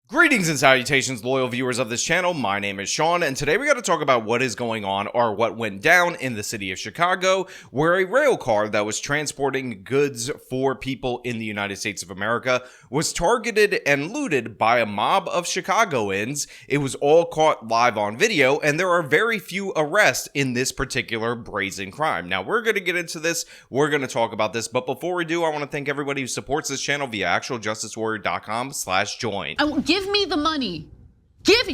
Greetings and salutations, loyal viewers of this channel. My name is Sean, and today we got to talk about what is going on, or what went down in the city of Chicago, where a rail car that was transporting goods for people in the United States of America was targeted and looted by a mob of Chicagoans. It was all caught live on video, and there are very few arrests in this particular brazen crime. Now, we're going to get into this, we're going to talk about this, but before we do, I want to thank everybody who supports this channel via actualjusticewarrior.com/join. Give me the money. Give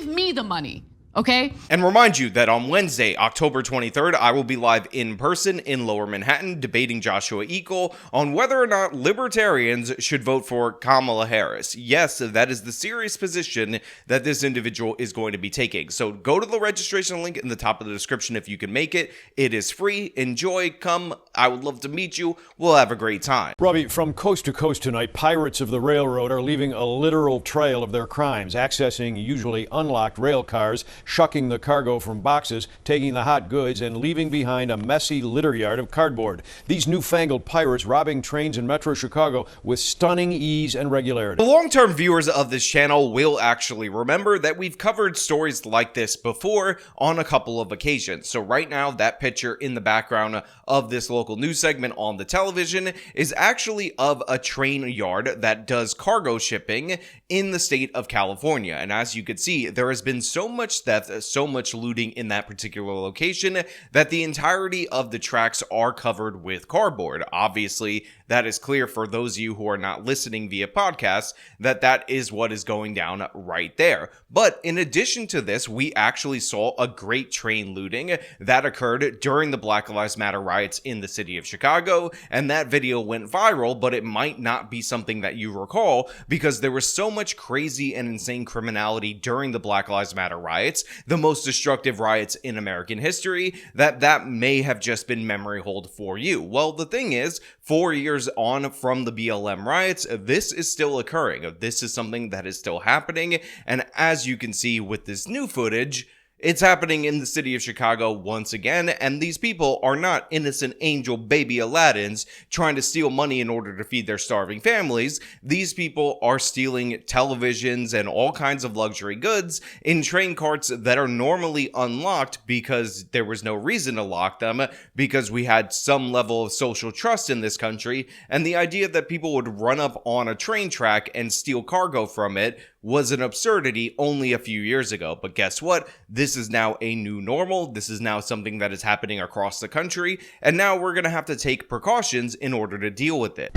me the money. Okay? And remind you that on Wednesday, October 23rd, I will be live in person in Lower Manhattan debating Joshua Eagle on whether or not libertarians should vote for Kamala Harris. Yes, that is the serious position that this individual is going to be taking. So go to the registration link in the top of the description if you can make it. It is free. Enjoy. Come. I would love to meet you. We'll have a great time. Robbie, from coast to coast tonight, pirates of the railroad are leaving a literal trail of their crimes, accessing usually unlocked rail cars, shucking the cargo from boxes, taking the hot goods, and leaving behind a messy litter yard of cardboard. These newfangled pirates robbing trains in Metro Chicago with stunning ease and regularity. The long-term viewers of this channel will actually remember that we've covered stories like this before on a couple of occasions. So right now, that picture in the background of this local news segment on the television is actually of a train yard that does cargo shipping in the state of California. And as you can see, there has been so much theft, so much looting in that particular location that the entirety of the tracks are covered with cardboard. Obviously, that is clear for those of you who are not listening via podcast, that is what is going down right there. But in addition to this, we actually saw a great train looting that occurred during the Black Lives Matter riots in the city of Chicago, and that video went viral, but it might not be something that you recall because there was so much crazy and insane criminality during the Black Lives Matter riots, the most destructive riots in American history, that may have just been memory hold for you. Well, the thing is, 4 years on from the BLM riots, this is still occurring. This is something that is still happening, and as you can see with this new footage, it's happening in the city of Chicago once again, and these people are not innocent angel baby Aladdins trying to steal money in order to feed their starving families. These people are stealing televisions and all kinds of luxury goods in train carts that are normally unlocked because there was no reason to lock them, because we had some level of social trust in this country, and the idea that people would run up on a train track and steal cargo from it was an absurdity only a few years ago. But guess what? This is now a new normal. This is now something that is happening across the country, and now we're going to have to take precautions in order to deal with it.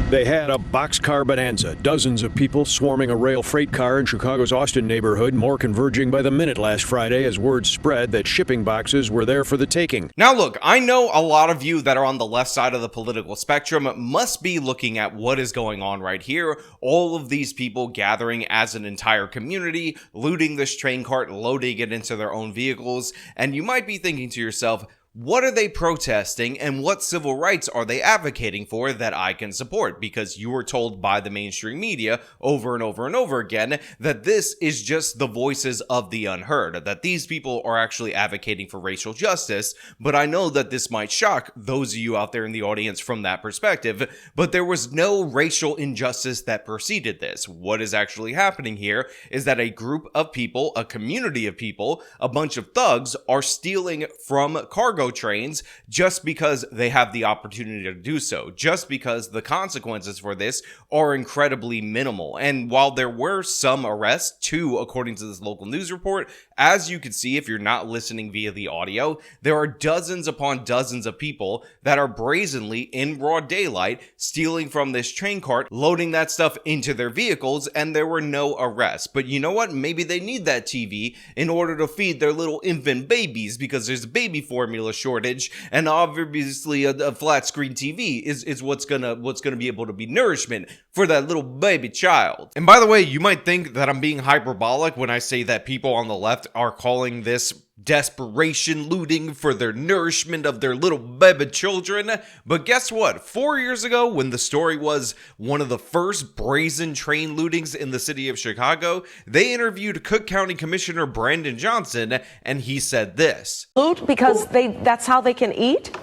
They had a boxcar bonanza, dozens of people swarming a rail freight car in Chicago's Austin neighborhood, more converging by the minute last Friday as word spread that shipping boxes were there for the taking. Now look, I know a lot of you that are on the left side of the political spectrum must be looking at what is going on right here. All of these people gathering as an entire community, looting this train cart, loading it into their own vehicles, and you might be thinking to yourself, what are they protesting and what civil rights are they advocating for that I can support? Because you were told by the mainstream media over and over and over again that this is just the voices of the unheard, that these people are actually advocating for racial justice. But I know that this might shock those of you out there in the audience from that perspective, but there was no racial injustice that preceded this. What is actually happening here is that a group of people, a community of people, a bunch of thugs are stealing from cargo trains just because they have the opportunity to do so, just because the consequences for this are incredibly minimal. And while there were some arrests, 2 according to this local news report, as you can see if you're not listening via the audio, there are dozens upon dozens of people that are brazenly in broad daylight stealing from this train cart, loading that stuff into their vehicles, and there were no arrests. But you know what? Maybe they need that TV in order to feed their little infant babies because there's a baby formula shortage, and obviously a flat screen TV is what's gonna be able to be nourishment for that little baby child. And by the way, you might think that I'm being hyperbolic when I say that people on the left are calling this desperation looting for their nourishment of their little baby children. But guess what? 4 years ago, when the story was one of the first brazen train lootings in the city of Chicago, they interviewed Cook County Commissioner Brandon Johnson, and he said this. Loot because that's how they can eat?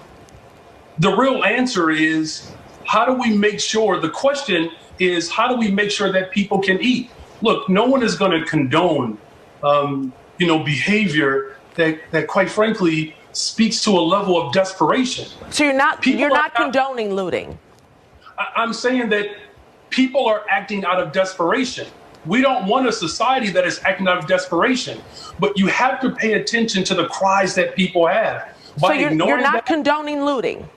The real answer is, how do we make sure, the question is, how do we make sure that people can eat? look, no one is going to condone, behavior that quite frankly speaks to a level of desperation. So you're not People condoning looting. I'm saying that people are acting out of desperation. We don't want a society that is acting out of desperation, but you have to pay attention to the cries that people have. So you're not condoning looting.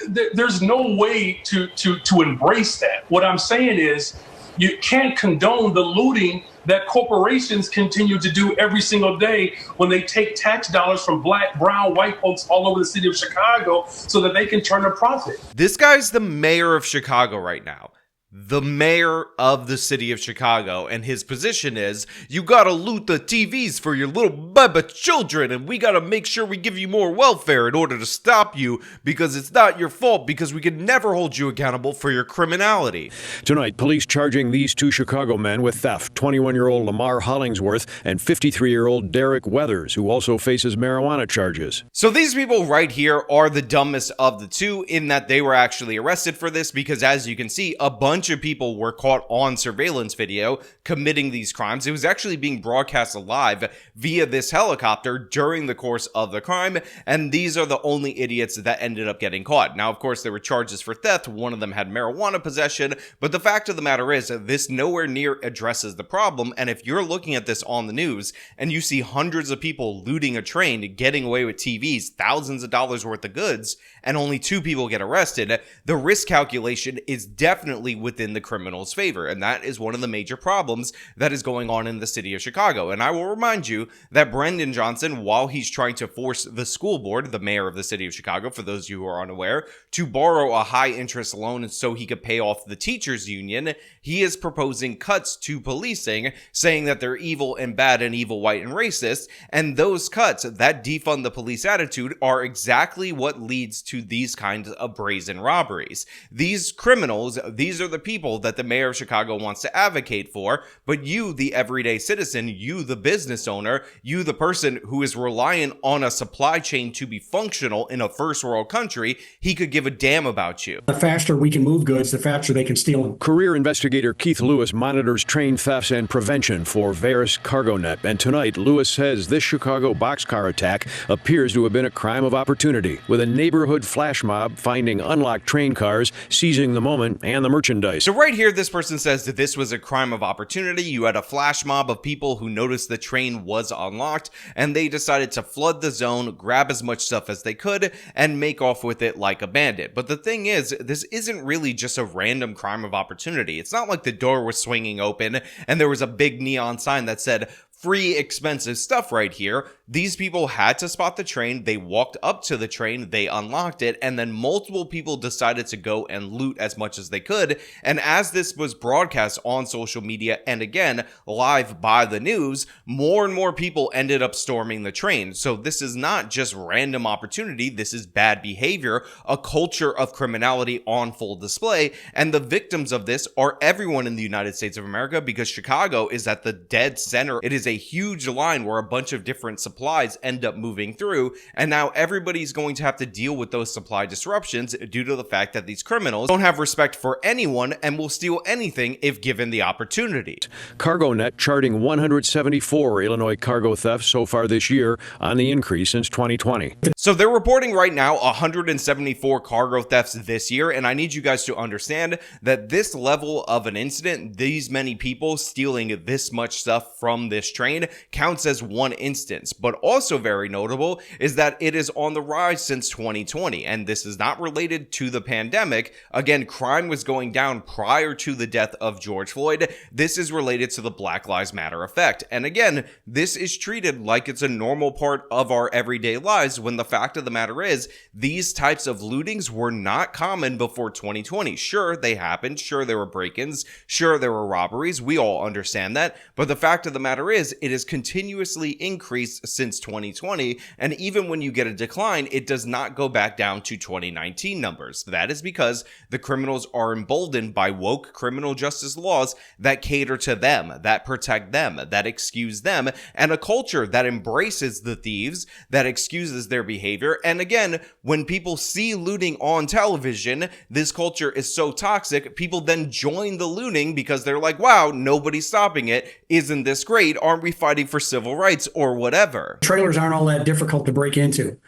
There's no way to embrace that. What I'm saying is you can't condone the looting that corporations continue to do every single day when they take tax dollars from black, brown, white folks all over the city of Chicago so that they can turn a profit. This guy's the mayor of Chicago right now. The mayor of the city of Chicago, and his position is, you gotta loot the TVs for your little baba children, and we gotta make sure we give you more welfare in order to stop you, because it's not your fault, because we can never hold you accountable for your criminality. Tonight, police charging these two Chicago men with theft, 21-year-old Lamar Hollingsworth and 53-year-old Derek Weathers, who also faces marijuana charges. So these people right here are the dumbest of the two, in that they were actually arrested for this, because as you can see, a bunch of people were caught on surveillance video committing these crimes. It was actually being broadcast live via this helicopter during the course of the crime, and these are the only idiots that ended up getting caught. Now, of course, there were charges for theft. One of them had marijuana possession, but the fact of the matter is this nowhere near addresses the problem. And if you're looking at this on the news and you see hundreds of people looting a train, getting away with TVs, thousands of dollars worth of goods, and only 2 people get arrested, the risk calculation is definitely within the criminal's favor. And that is one of the major problems that is going on in the city of Chicago. And I will remind you that Brendan Johnson, while he's trying to force the school board, the mayor of the city of Chicago, for those of you who are unaware, to borrow a high interest loan so he could pay off the teachers union, he is proposing cuts to policing, saying that they're evil and bad and evil, white and racist. And those cuts that defund the police attitude are exactly what leads to these kinds of brazen robberies. These criminals, these are the people that the mayor of Chicago wants to advocate for, but you, the everyday citizen, you, the business owner, you, the person who is reliant on a supply chain to be functional in a first world country, he could give a damn about you. The faster we can move goods, the faster they can steal them. Career investigator Keith Lewis monitors train thefts and prevention for Veris CargoNet, and tonight Lewis says this Chicago boxcar attack appears to have been a crime of opportunity, with a neighborhood flash mob finding unlocked train cars, seizing the moment and the merchandise. So right here, this person says that this was a crime of opportunity. You had a flash mob of people who noticed the train was unlocked, and they decided to flood the zone, grab as much stuff as they could, and make off with it like a bandit. But the thing is, this isn't really just a random crime of opportunity. It's not like the door was swinging open and there was a big neon sign that said, free expensive stuff right here. These people had to spot the train. They walked up to the train, they unlocked it, and then multiple people decided to go and loot as much as they could. And as this was broadcast on social media and again live by the news, more and more people ended up storming the train. So this is not just random opportunity, this is bad behavior, a culture of criminality on full display. And the victims of this are everyone in the United States of America, because Chicago is at the dead center. It is a huge line where a bunch of different supplies end up moving through, and now everybody's going to have to deal with those supply disruptions due to the fact that these criminals don't have respect for anyone and will steal anything if given the opportunity. CargoNet charting 174 Illinois cargo thefts so far this year, on the increase since 2020. So they're reporting right now 174 cargo thefts this year, and I need you guys to understand that this level of an incident, these many people stealing this much stuff from this train, counts as one instance. But also very notable is that it is on the rise since 2020, and this is not related to the pandemic. Again, crime was going down prior to the death of George Floyd. This is related to the Black Lives Matter effect. And again, this is treated like it's a normal part of our everyday lives, when the fact of the matter is these types of lootings were not common before 2020. Sure, they happened. Sure, there were break-ins. Sure, there were robberies. We all understand that. But the fact of the matter is is, it has continuously increased since 2020, and even when you get a decline, it does not go back down to 2019 numbers. That is because the criminals are emboldened by woke criminal justice laws that cater to them, that protect them, that excuse them, and a culture that embraces the thieves, that excuses their behavior. And again, when people see looting on television, this culture is so toxic, people then join the looting because they're like, wow, nobody's stopping it. Isn't this great? Aren't we fighting for civil rights or whatever? Trailers aren't all that difficult to break into.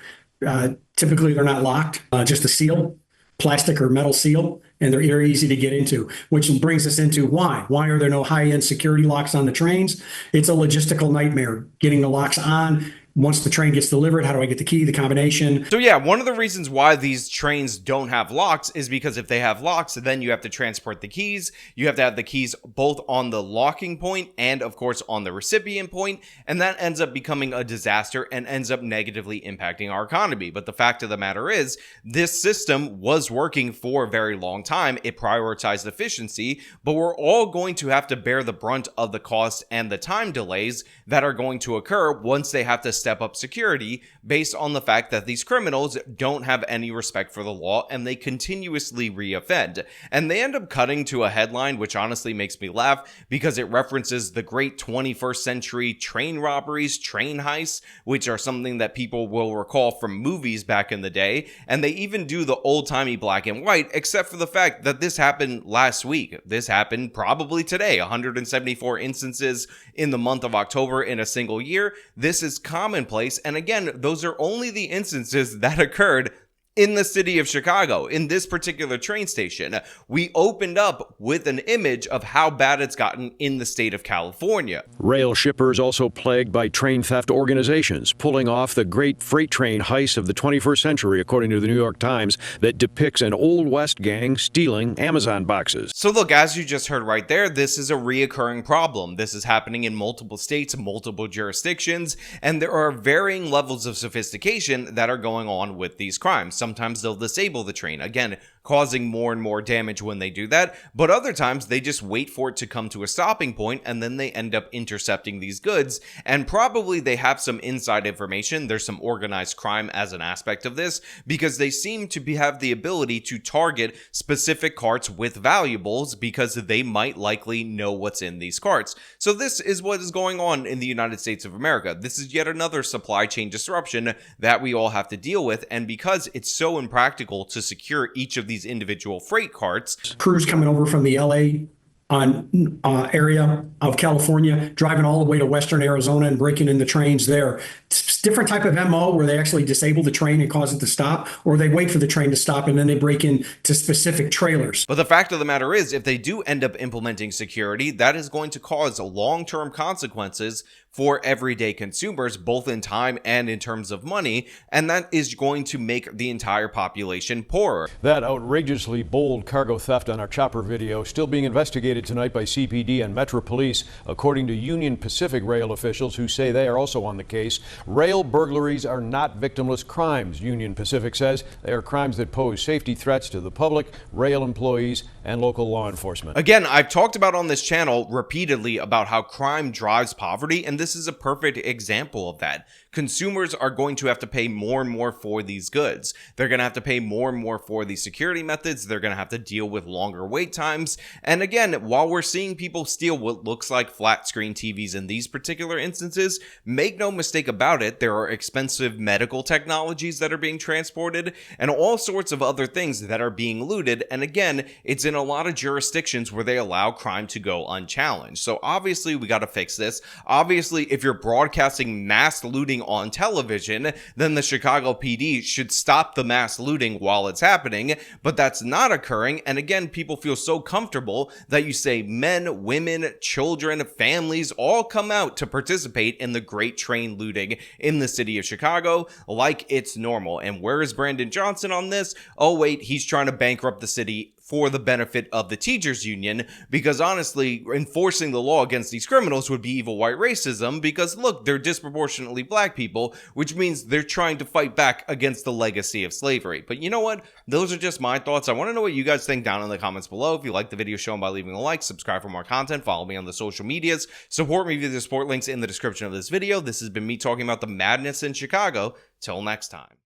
Typically, they're not locked, just a seal, plastic or metal seal, and they're very easy to get into, which brings us into why. Why are there no high-end security locks on the trains? It's a logistical nightmare getting the locks on. Once the train gets delivered, how do I get the key, the combination? So yeah, one of the reasons why these trains don't have locks is because if they have locks, then you have to transport the keys. You have to have the keys both on the locking point and of course on the recipient point. And that ends up becoming a disaster and ends up negatively impacting our economy. But the fact of the matter is, this system was working for a very long time. It prioritized efficiency, but we're all going to have to bear the brunt of the cost and the time delays that are going to occur once they have to step up security based on the fact that these criminals don't have any respect for the law and they continuously reoffend. And they end up cutting to a headline which honestly makes me laugh because it references the great 21st century train robberies, train heists, which are something that people will recall from movies back in the day. And they even do the old-timey black and white, except for the fact that this happened last week. This happened probably today. 174 instances in the month of October in a single year. This is commonplace. And again, those are only the instances that occurred in the city of Chicago, in this particular train station. We opened up with an image of how bad it's gotten in the state of California. Rail shippers also plagued by train theft organizations, pulling off the great freight train heist of the 21st century, according to the New York Times, that depicts an Old West gang stealing Amazon boxes. So look, as you just heard right there, this is a reoccurring problem. This is happening in multiple states, multiple jurisdictions, and there are varying levels of sophistication that are going on with these crimes. Sometimes they'll disable the train, again, causing more and more damage when they do that, but other times they just wait for it to come to a stopping point and then they end up intercepting these goods, and probably they have some inside information. There's some organized crime as an aspect of this because they seem to have the ability to target specific carts with valuables because they might likely know what's in these carts. So this is what is going on in the United States of America. This is yet another supply chain disruption that we all have to deal with, and because it's so impractical to secure each of these individual freight carts. Crews coming over from the LA area of California, driving all the way to Western Arizona and breaking in the trains there. It's different type of MO where they actually disable the train and cause it to stop, or they wait for the train to stop and then they break into specific trailers. But the fact of the matter is, if they do end up implementing security, that is going to cause long-term consequences for everyday consumers, both in time and in terms of money, and that is going to make the entire population poorer. That outrageously bold cargo theft on our chopper video still being investigated tonight by CPD and Metro Police, according to Union Pacific rail officials who say they are also on the case. Rail burglaries are not victimless crimes, Union Pacific says. They are crimes that pose safety threats to the public, rail employees, and local law enforcement. Again, I've talked about on this channel repeatedly about how crime drives poverty, and this is a perfect example of that. Consumers are going to have to pay more and more for these goods. They're going to have to pay more and more for these security methods. They're going to have to deal with longer wait times. And again, while we're seeing people steal what looks like flat screen TVs in these particular instances, make no mistake about it, there are expensive medical technologies that are being transported and all sorts of other things that are being looted. And again, it's in a lot of jurisdictions where they allow crime to go unchallenged. So obviously we got to fix this. Obviously, if you're broadcasting mass looting on television, then the Chicago PD should stop the mass looting while it's happening, but that's not occurring. And again, people feel so comfortable that you say men, women, children, families all come out to participate in the great train looting in the city of Chicago like it's normal. And where is Brandon Johnson on this? Oh wait, he's trying to bankrupt the city for the benefit of the teachers union, because honestly, enforcing the law against these criminals would be evil white racism, because look, they're disproportionately black people, which means they're trying to fight back against the legacy of slavery. But you know what? Those are just my thoughts. I want to know what you guys think down in the comments below. If you like the video, show them by leaving a like, subscribe for more content, follow me on the social medias, support me via the support links in the description of this video. This has been me talking about the madness in Chicago. Till next time.